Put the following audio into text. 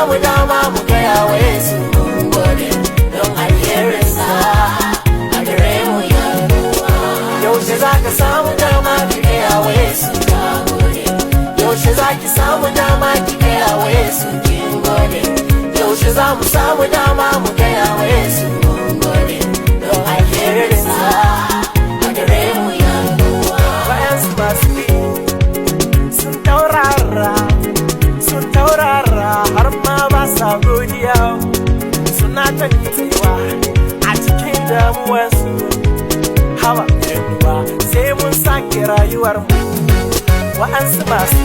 samu dama mu gaya wa Yesu mun gode don alherinsa a gare mu yanuwa. Yaushe za ka samu dama ki gaya wa Yesu ka gode, yaushe za ki samu dama ki gaya wa Yesu kin gode, yaushe za mu samu dama mu gaya wa Yesu mun gode don alherinsa a gare mu yanuwa. Wayansu masu bi sun taurara har ma ba sa godiya, suna ta nitsewa a cikin damuwarsu. Hawa yanuwa sai mun sake rayuwar mu. Wa'ansu masu